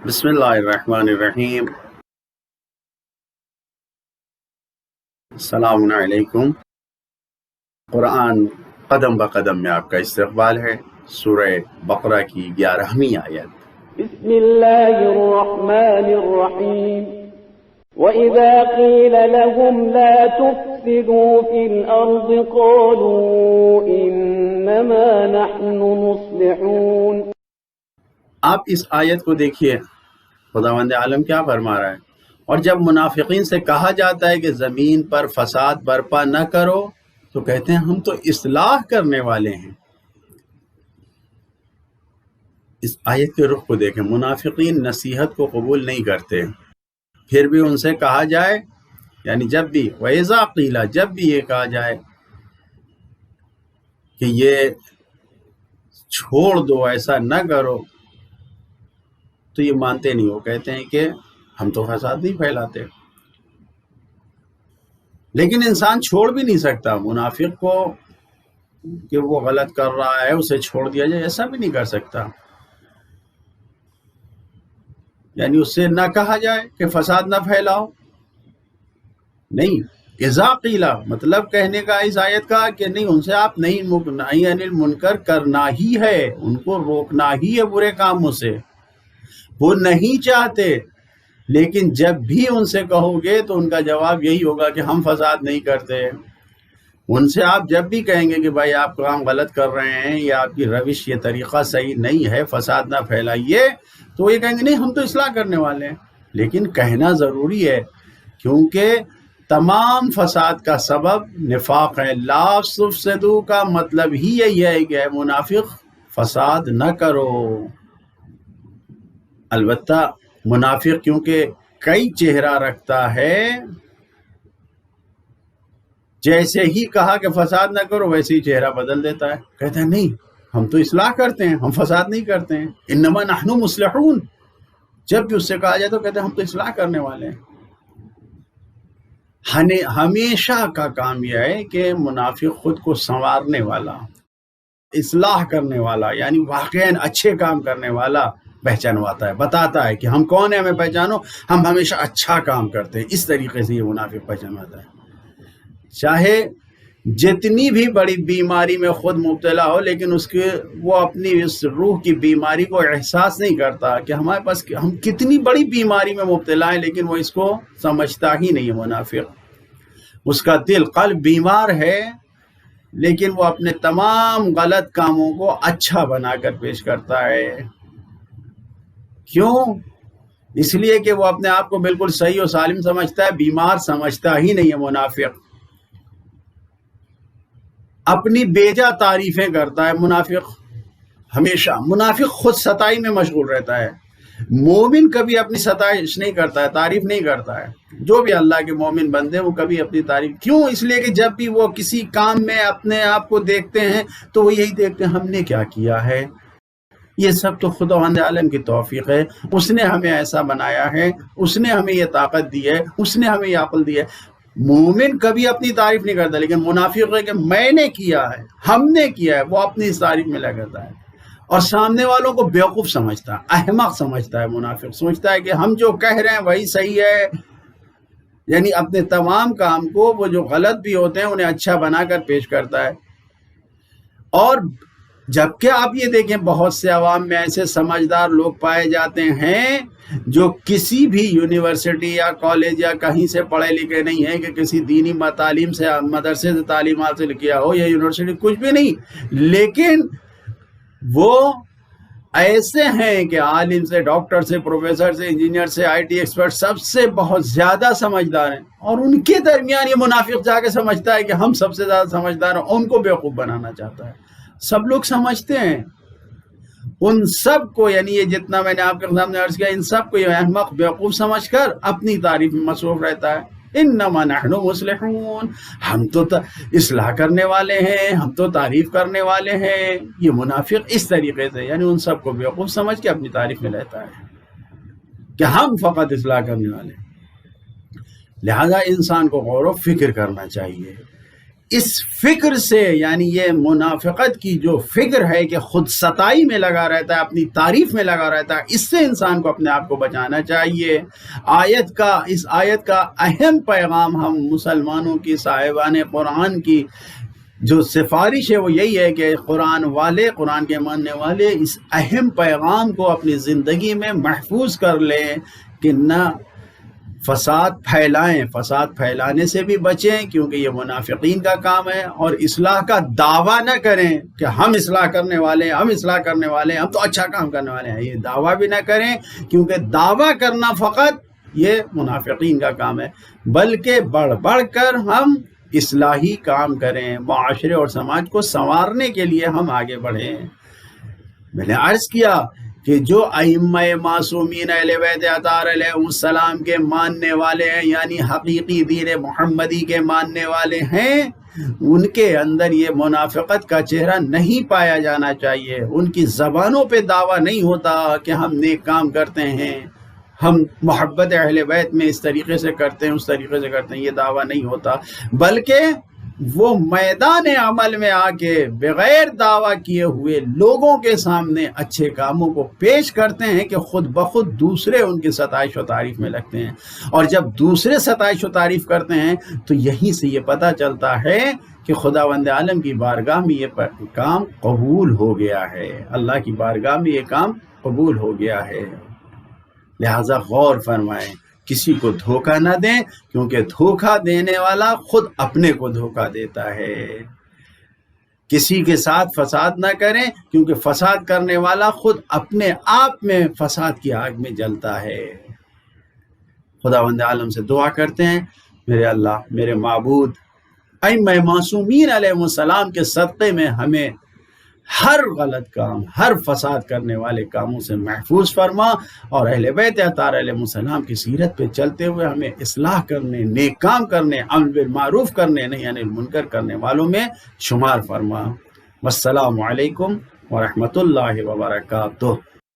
بسم اللہ الرحمن الرحیم۔ السلام علیکم۔ قرآن قدم بقدم میں آپ کا استقبال ہے۔ سورہ بقرہ کی 11ویں آیت۔ بسم اللہ الرحمن الرحیم وَإِذَا قِيلَ لَهُمْ لَا تُفْسِدُوا فِي الْأَرْضِ قَالُوا إِنَّمَا نَحْنُ مُصْلِحُونَ۔ آپ اس آیت کو دیکھیے، خداوند عالم کیا فرما رہا ہے۔ اور جب منافقین سے کہا جاتا ہے کہ زمین پر فساد برپا نہ کرو تو کہتے ہیں ہم تو اصلاح کرنے والے ہیں۔ اس آیت کے رخ کو دیکھیں، منافقین نصیحت کو قبول نہیں کرتے، پھر بھی ان سے کہا جائے، یعنی جب بھی وَإِذَا قِيلَ، جب بھی یہ کہا جائے کہ یہ چھوڑ دو، ایسا نہ کرو، تو یہ مانتے نہیں۔ وہ کہتے ہیں کہ ہم تو فساد نہیں پھیلاتے۔ لیکن انسان چھوڑ بھی نہیں سکتا منافق کو کہ وہ غلط کر رہا ہے اسے چھوڑ دیا جائے، ایسا بھی نہیں کر سکتا۔ یعنی اس سے نہ کہا جائے کہ فساد نہ پھیلاؤ، نہیں۔ اذا قیلا مطلب کہنے کا اس آیت کا کہ نہیں، ان سے آپ نہیں عن المنکر کرنا ہی ہے، ان کو روکنا ہی ہے برے کاموں سے۔ وہ نہیں چاہتے، لیکن جب بھی ان سے کہو گے تو ان کا جواب یہی ہوگا کہ ہم فساد نہیں کرتے۔ ان سے آپ جب بھی کہیں گے کہ بھائی آپ کام غلط کر رہے ہیں یا آپ کی روش، یہ طریقہ صحیح نہیں ہے، فساد نہ پھیلائیے، تو یہ کہیں گے نہیں ہم تو اصلاح کرنے والے ہیں۔ لیکن کہنا ضروری ہے، کیونکہ تمام فساد کا سبب نفاق ہے۔ لا تفسدوا کا مطلب ہی یہی ہے کہ اے منافق فساد نہ کرو۔ البتہ منافق کیونکہ کئی چہرہ رکھتا ہے، جیسے ہی کہا کہ فساد نہ کرو ویسے ہی چہرہ بدل دیتا ہے، کہتا ہے نہیں ہم تو اصلاح کرتے ہیں، ہم فساد نہیں کرتے ہیں۔ انما نحن مصلحون، جب بھی اس سے کہا جائے تو کہتے ہیں ہم تو اصلاح کرنے والے ہیں۔ ہمیشہ کا کام یہ ہے کہ منافق خود کو سنوارنے والا، اصلاح کرنے والا، یعنی واقعاً اچھے کام کرنے والا پہچانواتا ہے، بتاتا ہے کہ ہم کون ہیں، ہمیں پہچانو، ہم ہمیشہ اچھا کام کرتے ہیں۔ اس طریقے سے یہ منافق پہچانواتا ہے۔ چاہے جتنی بھی بڑی بیماری میں خود مبتلا ہو، لیکن وہ اپنی اس روح کی بیماری کو احساس نہیں کرتا کہ ہمارے پاس ہم کتنی بڑی بیماری میں مبتلا ہیں، لیکن وہ اس کو سمجھتا ہی نہیں ہے منافق۔ اس کا دل، قلب بیمار ہے، لیکن وہ اپنے تمام غلط کاموں کو اچھا بنا کر پیش کرتا ہے۔ کیوں؟ اس لیے کہ وہ اپنے آپ کو بالکل صحیح و سالم سمجھتا ہے، بیمار سمجھتا ہی نہیں ہے منافق۔ اپنی بیجا تعریفیں کرتا ہے منافق، ہمیشہ منافق خود ستائی میں مشغول رہتا ہے۔ مومن کبھی اپنی ستائش نہیں کرتا ہے، تعریف نہیں کرتا ہے۔ جو بھی اللہ کے مومن بندے وہ کبھی اپنی تعریف، کیوں؟ اس لیے کہ جب بھی وہ کسی کام میں اپنے آپ کو دیکھتے ہیں تو وہ یہی دیکھتے ہیں ہم نے کیا کیا ہے۔ یہ سب تو خداوند عالم کی توفیق ہے، اس نے ہمیں ایسا بنایا ہے، اس نے ہمیں یہ طاقت دی ہے، اس نے ہمیں یہ عقل دی ہے۔ مومن کبھی اپنی تعریف نہیں کرتا، لیکن منافق ہے کہ میں نے کیا ہے، ہم نے کیا ہے، وہ اپنی اس تعریف میں لگتا ہے اور سامنے والوں کو بیوقوف سمجھتا ہے، احمق سمجھتا ہے۔ منافق سمجھتا ہے کہ ہم جو کہہ رہے ہیں وہی صحیح ہے، یعنی اپنے تمام کام کو وہ جو غلط بھی ہوتے ہیں انہیں اچھا بنا کر پیش کرتا ہے۔ اور جبکہ آپ یہ دیکھیں بہت سے عوام میں ایسے سمجھدار لوگ پائے جاتے ہیں جو کسی بھی یونیورسٹی یا کالج یا کہیں سے پڑھے لکھے نہیں ہیں، کہ کسی دینی تعلیم سے، مدرسے سے تعلیم حاصل کیا ہو یا یونیورسٹی، کچھ بھی نہیں، لیکن وہ ایسے ہیں کہ عالم سے، ڈاکٹر سے، پروفیسر سے، انجینئر سے، آئی ٹی ایکسپرٹ، سب سے بہت زیادہ سمجھدار ہیں، اور ان کے درمیان یہ منافق جا کے سمجھتا ہے کہ ہم سب سے زیادہ سمجھدار ہیں، ان کو بیوقوف بنانا چاہتا ہے۔ سب لوگ سمجھتے ہیں ان سب کو، یعنی یہ جتنا میں نے آپ کے سامنے عرض کیا، ان سب کو یہ احمق بیوقوف سمجھ کر اپنی تعریف میں مصروف رہتا ہے۔ انما نحن مصلحون، ہم تو اصلاح کرنے والے ہیں، ہم تو تعریف کرنے والے ہیں۔ یہ منافق اس طریقے سے، یعنی ان سب کو بیوقوف سمجھ کے اپنی تعریف میں رہتا ہے کہ ہم فقط اصلاح کرنے والے ہیں۔ لہذا انسان کو غور و فکر کرنا چاہیے اس فکر سے، یعنی یہ منافقت کی جو فکر ہے کہ خود ستائی میں لگا رہتا ہے، اپنی تعریف میں لگا رہتا ہے، اس سے انسان کو اپنے آپ کو بچانا چاہیے۔ اس آیت کا اہم پیغام ہم مسلمانوں کی، صاحبان قرآن کی جو سفارش ہے وہ یہی ہے کہ قرآن والے، قرآن کے ماننے والے اس اہم پیغام کو اپنی زندگی میں محفوظ کر لیں کہ نہ فساد پھیلائیں، فساد پھیلانے سے بھی بچیں کیونکہ یہ منافقین کا کام ہے، اور اصلاح کا دعویٰ نہ کریں کہ ہم اصلاح کرنے والے ہیں، ہم اصلاح کرنے والے ہیں، ہم تو اچھا کام کرنے والے ہیں، یہ دعویٰ بھی نہ کریں کیونکہ دعویٰ کرنا فقط یہ منافقین کا کام ہے، بلکہ بڑھ بڑھ کر ہم اصلاحی کام کریں، معاشرے اور سماج کو سنوارنے کے لیے ہم آگے بڑھیں۔ میں نے عرض کیا کہ جو ائمہ معصومین اہل بیت اطہار علیہ السلام کے ماننے والے ہیں، یعنی حقیقی دین محمدی کے ماننے والے ہیں، ان کے اندر یہ منافقت کا چہرہ نہیں پایا جانا چاہیے۔ ان کی زبانوں پہ دعویٰ نہیں ہوتا کہ ہم نیک کام کرتے ہیں، ہم محبت اہل بیت میں اس طریقے سے کرتے ہیں، اس طریقے سے کرتے ہیں، یہ دعویٰ نہیں ہوتا، بلکہ وہ میدان عمل میں آ کے بغیر دعویٰ کیے ہوئے لوگوں کے سامنے اچھے کاموں کو پیش کرتے ہیں کہ خود بخود دوسرے ان کی ستائش و تعریف میں لگتے ہیں، اور جب دوسرے ستائش و تعریف کرتے ہیں تو یہیں سے یہ پتہ چلتا ہے کہ خداوند عالم کی بارگاہ میں یہ کام قبول ہو گیا ہے، اللہ کی بارگاہ میں یہ کام قبول ہو گیا ہے۔ لہٰذا غور فرمائیں، کسی کو دھوکہ نہ دیں کیونکہ دھوکہ دینے والا خود اپنے کو دھوکہ دیتا ہے۔ کسی کے ساتھ فساد نہ کریں کیونکہ فساد کرنے والا خود اپنے آپ میں فساد کی آگ میں جلتا ہے۔ خداوند عالم سے دعا کرتے ہیں، میرے اللہ، میرے معبود، ائمہ معصومین علیہ السلام کے صدقے میں ہمیں ہر غلط کام، ہر فساد کرنے والے کاموں سے محفوظ فرما، اور اہل بیت اطہار علیہ السلام کی سیرت پہ چلتے ہوئے ہمیں اصلاح کرنے، نیک کام کرنے، امر بالمعروف کرنے، نہی عن المنکر کرنے والوں میں شمار فرما۔ والسلام علیکم ورحمۃ اللہ وبرکاتہ۔